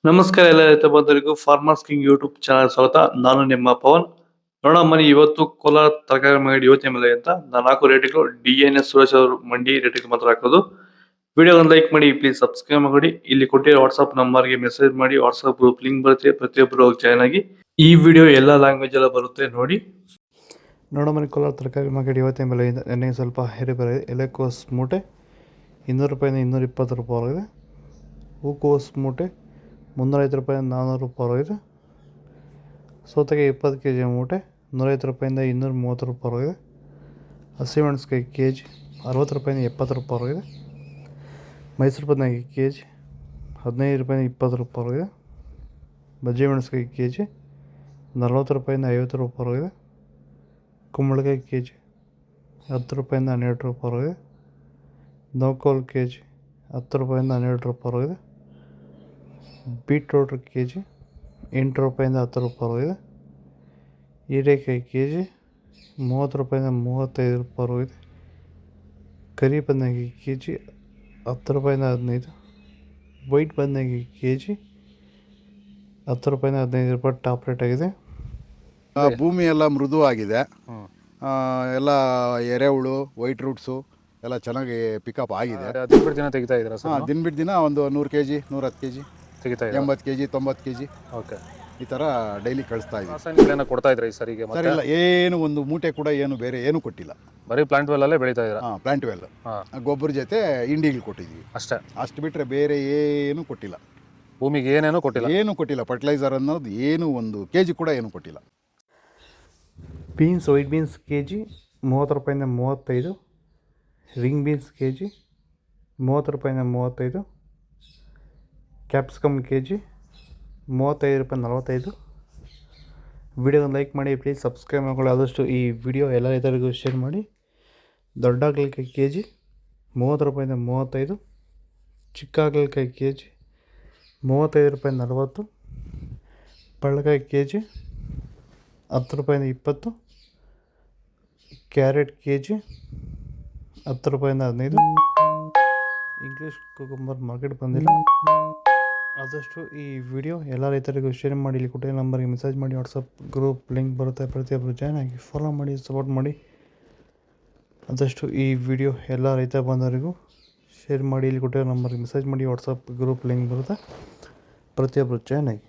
ನಮಸ್ಕಾರ ಎಲ್ಲ ರೈತ ಬಂಧುಗಳಿಗೂ ಫಾರ್ಮರ್ಸ್ ಕಿಂಗ್ ಯೂಟ್ಯೂಬ್ ಚಾನಲ್ ಸ್ವಾಗತ. ನಾನು ನಿಮ್ಮ ಪವನ್. ನೋಡೋಣ ಮನಿ ಇವತ್ತು ಕೋಲಾರ ತರಕಾರಿ ಮಂಡಿ ಯೋಚನೆ ಮೇಲೆ ಅಂತ ನಾನು ಹಾಕೋ ರೇಟ್ಗಳು DNS ಸುರೇಶ್ ಅವರು ಮಂಡಿ ರೇಟ್ಗೆ ಮಾತ್ರ ಹಾಕೋದು. ವಿಡಿಯೋ ಒಂದು ಲೈಕ್ ಮಾಡಿ, ಪ್ಲೀಸ್ ಸಬ್ಸ್ಕ್ರೈಬ್ ಮಾಡಿ. ಇಲ್ಲಿ ಕೊಟ್ಟಿರೋ ವಾಟ್ಸ್ಆಪ್ ನಂಬರ್ಗೆ ಮೆಸೇಜ್ ಮಾಡಿ, ವಾಟ್ಸ್ಆಪ್ ಗ್ರೂಪ್ ಲಿಂಕ್ ಬರುತ್ತೆ, ಪ್ರತಿಯೊಬ್ಬರು ಜಾಯ್ನ್ ಆಗಿ. ಈ ವಿಡಿಯೋ ಎಲ್ಲ ಲ್ಯಾಂಗ್ವೇಜ್ ಎಲ್ಲ ಬರುತ್ತೆ ನೋಡಿ. ನೋಡೋ ಕೋಲಾರ ತರಕಾರಿ ಮಾರ್ಕೆಟ್ ಇವತ್ತಿನ ಬೆಲೆ ನೆನ್ನೆ ಸ್ವಲ್ಪ ಏರುಪೇರು ಇದೆ. ಎಲೆಕೋಸ್ ಮೂಟೆ 200 ರೂಪಾಯಿಂದ 220 ರೂಪಾಯಿ ಆಗಿದೆ. ಹೂಕೋಸ್ ಮೂಟೆ 350 ರೂಪಾಯಿಂದ 400 ರೂಪಾಯಿ ಆಗಿದೆ. ಸೌತೆಕಾಯಿ 20 kg ಮೂಟೆ 150 ರೂಪಾಯಿಂದ 230 ರೂಪಾಯಿ ಆಗಿದೆ. ಹಸಿಮೆಣಸಿನಕಾಯಿ kg 60 ರೂಪಾಯಿಂದ 70 ರೂಪಾಯಿ ಆಗಿದೆ. ಮೈಸೂರು ಬದನೆಕಾಯಿ kg 15 ರೂಪಾಯಿಂದ 20 ರೂಪಾಯಿ ಆಗಿದೆ. ಬಜ್ಜಿ ಮೆಣಸಿನಕಾಯಿ kg 40 ರೂಪಾಯಿಂದ 50 ರೂಪಾಯಿ ಆಗಿದೆ. ಕುಂಬಳಕಾಯಿ kg 10 ರೂಪಾಯಿಂದ 12 ರೂಪಾಯಿ ಆಗಿದೆ. ನೌಕೋಲ್ kg 10 ರೂಪಾಯಿಂದ 12 ರೂಪಾಯಿ ಆಗಿದೆ. ಬೀಟ್ರೋಟ್ kg 8 ರೂಪಾಯಿಂದ 10 ರೂಪಾಯಿ ಆಗಿದೆ. ಹೀರೆಕಾಯಿ kg 30 ರೂಪಾಯಿಂದ 35 ರೂಪಾಯಿ ಆಗಿದೆ. ಕರಿ ಬದನೆಕಾಯಿ kg 10 ರೂಪಾಯಿಂದ 15. ವೈಟ್ ಬದನೆಕಾಯಿ kg 10 ರೂಪಾಯಿಂದ 15 ರೂಪಾಯಿ ಟಾಪ್ ರೇಟ್ ಆಗಿದೆ. ಭೂಮಿ ಎಲ್ಲ ಮೃದುವಾಗಿದೆ. ಎಲ್ಲ ಎರೆಹುಳು, ವೈಟ್ ರೂಟ್ಸು ಎಲ್ಲ ಚೆನ್ನಾಗಿ ಪಿಕಪ್ ಆಗಿದೆ. ದಿನ ಬಿಟ್ಟು ದಿನ ತೆಗಿತಾ ಇದ್ದೀರಾ ಸರ್? ದಿನ ಬಿಟ್ಟು ದಿನ ಒಂದು 100 kg 110 kg ತೆಗಿತಾ 80 kg 90 kg ಓಕೆ. ಈ ಥರ ಡೈಲಿ ಕಳಿಸ್ತಾ ಇದ್ದೀವಿ. ರಾಸಾಯನಿಕಗಳನ್ನ ಕೊಡ್ತಾ ಇದ್ರಾ ಈ ಸರಿಗೆ? ಸರ್ ಇಲ್ಲ, ಏನು ಒಂದು ಮೂಟೆ ಕೂಡ ಏನು ಬೇರೆ ಏನು ಕೊಟ್ಟಿಲ್ಲ. ಬರೀ ಪ್ಲಾಂಟ್ ವೆಲ್ಲಲ್ಲೇ ಬೆಳೀತಾ ಇದ್ದೀರಾ? ಪ್ಲಾಂಟ್ ವೆಲ್ ಗೊಬ್ಬರ ಜೊತೆ ಇಂಡಿಗಳು ಕೊಟ್ಟಿದ್ದೀವಿ ಅಷ್ಟೇ. ಅಷ್ಟು ಬಿಟ್ಟರೆ ಬೇರೆ ಏನು ಕೊಟ್ಟಿಲ್ಲ. ಭೂಮಿಗೆ ಏನೇನೂ ಕೊಟ್ಟಿಲ್ಲ? ಏನು ಕೊಟ್ಟಿಲ್ಲ. ಫರ್ಟಿಲೈಸರ್ ಅನ್ನೋದು ಏನು ಒಂದು kg ಕೂಡ ಏನು ಕೊಟ್ಟಿಲ್ಲ. ಬೀನ್ಸ್ ವೈಟ್ ಬೀನ್ಸ್ kg 30 ರೂಪಾಯಿಂದ 35. ರಿಂಗ್ ಬೀನ್ಸ್ kg 30 ರೂಪಾಯಿಂದ 35. ಕ್ಯಾಪ್ಸಿಕಮ್ kg 35 ರೂಪಾಯಿ 45. ವಿಡಿಯೋನ ಲೈಕ್ ಮಾಡಿ, ಪ್ಲೀಸ್ ಸಬ್ಸ್ಕ್ರೈಬ್ ಮಾಡ್ಕೊಳ್ಳಿ. ಆದಷ್ಟು ಈ ವಿಡಿಯೋ ಎಲ್ಲ ರೈತರಿಗೂ ಶೇರ್ ಮಾಡಿ. ದೊಡ್ಡ ಹಾಗಲಕಾಯಿ kg 30 ರೂಪಾಯಿಂದ 35. ಚಿಕ್ಕ ಹಾಗಲಕಾಯಿ kg 35 ರೂಪಾಯಿ 40. ಪಳ್ಳಕಾಯಿ kg 10 ರೂಪಾಯಿಂದ 20. ಕ್ಯಾರೆಟ್ kg 10 ರೂಪಾಯಿಂದ 15. ಇಂಗ್ಲೀಷ್ ಕುಕುಂಬರ್ ಮಾರ್ಕೆಟ್ ಬಂದಿಲ್ಲ. ಆದಷ್ಟು ಈ ವಿಡಿಯೋ ಎಲ್ಲ ರೈತರಿಗೂ ಶೇರ್ ಮಾಡಿ. ಇಲ್ಲಿ ಕೊಟ್ಟಿರೋ ನಂಬರ್ಗೆ ಮೆಸೇಜ್ ಮಾಡಿ, ವಾಟ್ಸಪ್ ಗ್ರೂಪ್ ಲಿಂಕ್ ಬರುತ್ತೆ, ಪ್ರತಿಯೊಬ್ಬರು ಜಾಯ್ನ್ ಆಗಿ ಫಾಲೋ ಮಾಡಿ, ಸಪೋರ್ಟ್ ಮಾಡಿ. ಆದಷ್ಟು ಈ ವಿಡಿಯೋ ಎಲ್ಲ ರೈತ ಬಂದವರಿಗೂ ಶೇರ್ ಮಾಡಿ. ಇಲ್ಲಿ ಕೊಟ್ಟಿರೋ ನಂಬರ್ಗೆ ಮೆಸೇಜ್ ಮಾಡಿ, ವಾಟ್ಸಪ್ ಗ್ರೂಪ್ ಲಿಂಕ್ ಬರುತ್ತೆ, ಪ್ರತಿಯೊಬ್ಬರು ಜಾಯ್ನ್ ಆಗಿ.